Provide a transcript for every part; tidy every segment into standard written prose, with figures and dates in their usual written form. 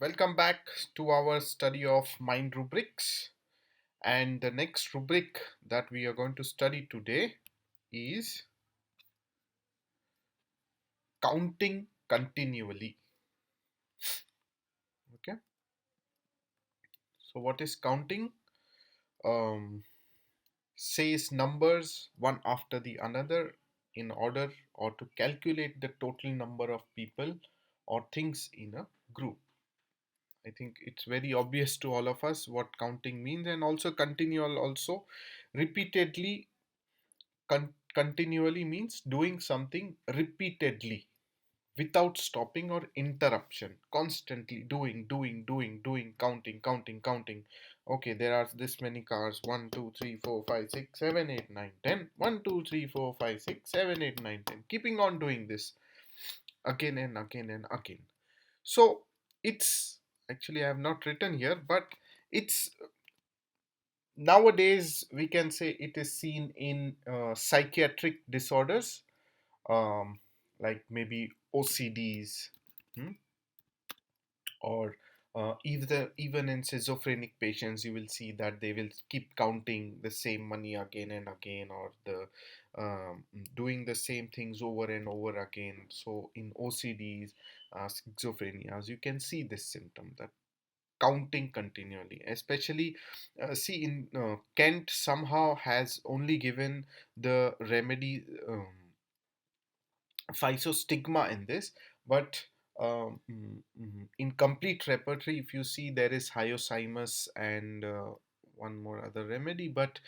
Welcome back to our study of mind rubrics. And the next rubric that we are going to study today is counting continually. Okay, so what is counting? Um, Says numbers one after the another in order or to calculate the total number of people or things in a group. I think it's very obvious to all of us what counting means, and also continual, also repeatedly. Continually means doing something repeatedly without stopping or interruption, constantly doing, counting. Okay, there are this many cars: 1 2 3 4 5 6 7 8 9 10. 1 2 3 4 5 6 7 8 9 10, keeping on doing this again and again and again. So it's actually, I have not written here, but it's nowadays we can say it is seen in psychiatric disorders, um, like maybe OCDs, hmm, or even in schizophrenic patients, you will see that they will keep counting the same money again and again, or the doing the same things over and over again. So in OCDs, schizophrenias, you can see this symptom, that counting continually. Especially, see, in Kent somehow has only given the remedy, physostigma in this, but in complete repertory, if you see, there is hyoscyamus and one more other remedy. But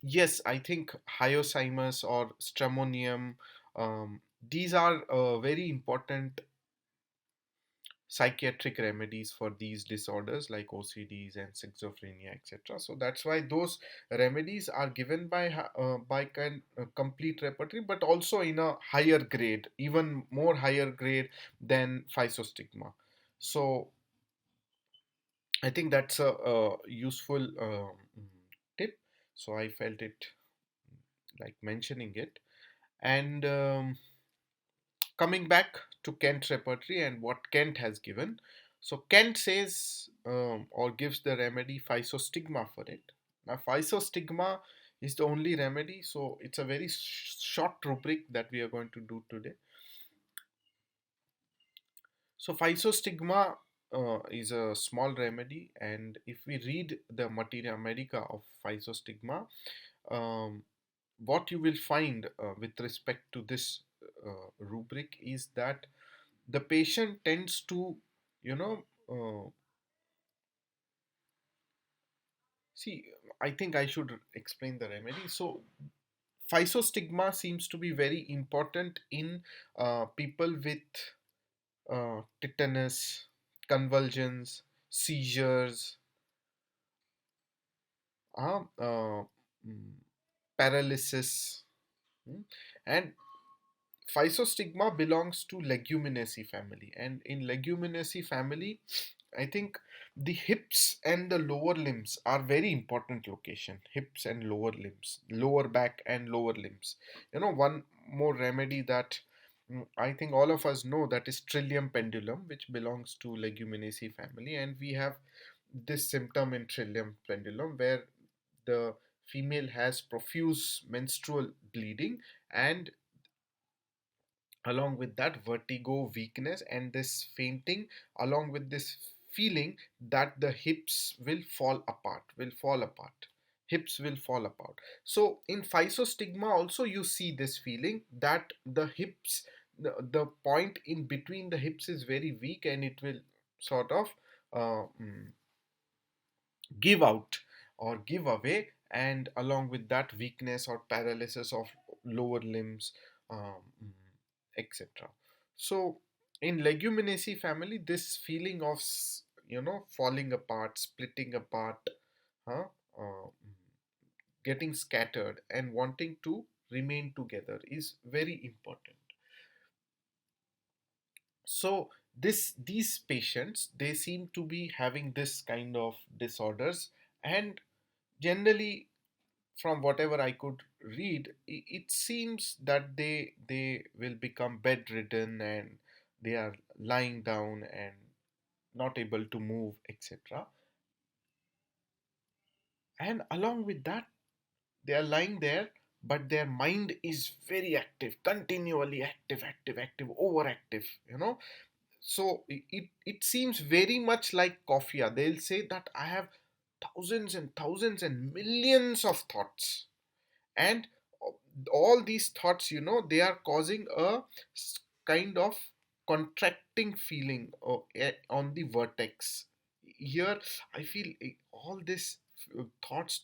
yes, I think hyoscyamus or stramonium, these are very important psychiatric remedies for these disorders like OCDs and schizophrenia, etc. So that's why those remedies are given by complete repertory, but also in a higher grade, even more higher grade than physostigma. So I think that's a useful tip. So I felt it like mentioning it. And coming back to Kent repertory and what Kent has given. So Kent says, or gives the remedy physostigma for it. Now physostigma is the only remedy, so it's a very short rubric that we are going to do today. So physostigma is a small remedy, and if we read the materia medica of physostigma, um, what you will find with respect to this rubric is that the patient tends to, you know, see, I think I should explain the remedy. So physostigma seems to be very important in people with tetanus, convulsions, seizures, uh, uh, mm, paralysis, and Physostigma belongs to Leguminosae family, and in Leguminosae family, I think the hips and the lower limbs are very important location. Hips and lower limbs, lower back and lower limbs. One more remedy that I think all of us know, that is Trillium pendulum, which belongs to Leguminosae family, and we have this symptom in Trillium pendulum where the female has profuse menstrual bleeding, and along with that, vertigo, weakness, and this fainting, along with this feeling that the hips will fall apart, hips will fall apart. So in physostigma also you see this feeling that the hips, the point in between the hips is very weak, and it will sort of uh, mm, give out or give away, and along with that, weakness or paralysis of lower limbs, um, mm, etc. So in Leguminosae family, this feeling of falling apart, splitting apart, huh, uh, getting scattered and wanting to remain together is very important. So these patients, they seem to be having this kind of disorders, and generally, from whatever I could read, it seems that they will become bedridden, and they are lying down, and not able to move, etc. And along with that, they are lying there, but their mind is very active, continually active, active, active, overactive, So it seems very much like Coffea. They'll say that I have thousands and thousands and millions of thoughts, and all these thoughts, they are causing a kind of contracting feeling on the vertex. Here I feel all this thoughts,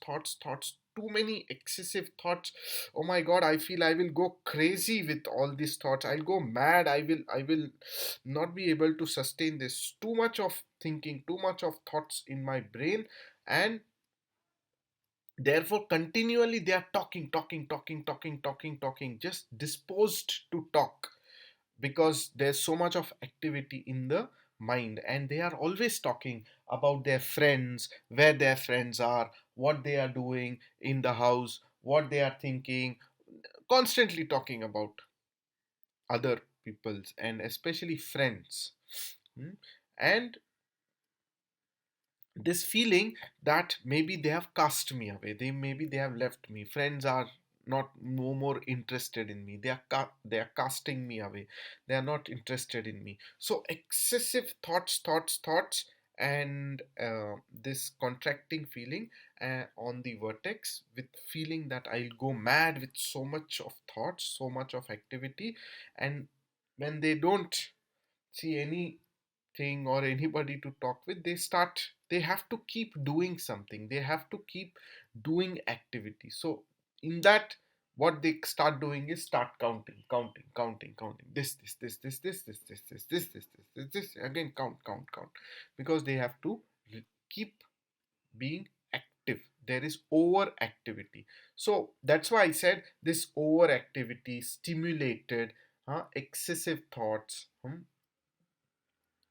too many excessive thoughts. Oh my god, I feel I will go crazy with all these thoughts. I'll go mad. I will not be able to sustain this. Too much of thinking, too much of thoughts in my brain, and therefore continually they are talking, just disposed to talk, because there's so much of activity in the mind, and they are always talking about their friends, where their friends are, what they are doing in the house, what they are thinking, constantly talking about other people's and especially friends. Hmm? And this feeling that maybe they have cast me away, they have left me, friends are not no more interested in me, they are casting me away, they are not interested in me. So excessive thoughts, and this contracting feeling on the vertex, with feeling that I'll go mad with so much of thoughts, so much of activity. And when they don't see anything or anybody to talk with, they have to keep doing something, they have to keep doing activity. So in that, what they start doing is start counting this again, count, because they have to keep being active. There is overactivity. So that's why I said this overactivity, stimulated excessive thoughts,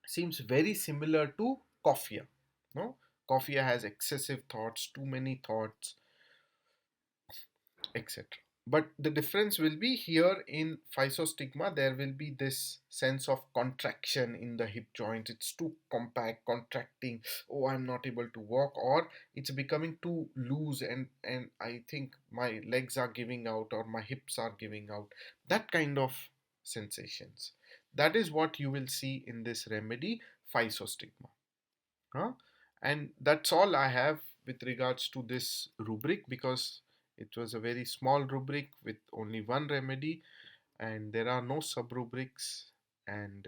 seems very similar to Coffea. No, Coffea has excessive thoughts, too many thoughts, etc. But the difference will be here in Physostigma, there will be this sense of contraction in the hip joint. It's too compact, contracting. Oh, I'm not able to walk, or it's becoming too loose, and I think my legs are giving out or my hips are giving out. That kind of sensations. That is what you will see in this remedy, Physostigma. Huh? And that's all I have with regards to this rubric, because it was a very small rubric with only one remedy, and there are no sub rubrics. And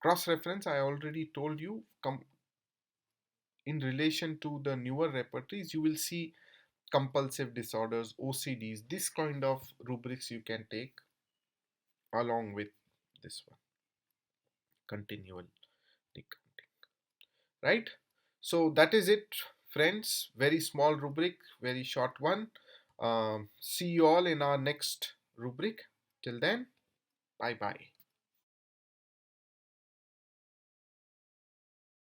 cross reference, I already told you, in relation to the newer repertories, you will see compulsive disorders, OCDs, this kind of rubrics you can take along with this one, continual decounting. Right? So that is it, friends. Very small rubric, very short one. See you all in our next rubric. Till then, bye bye.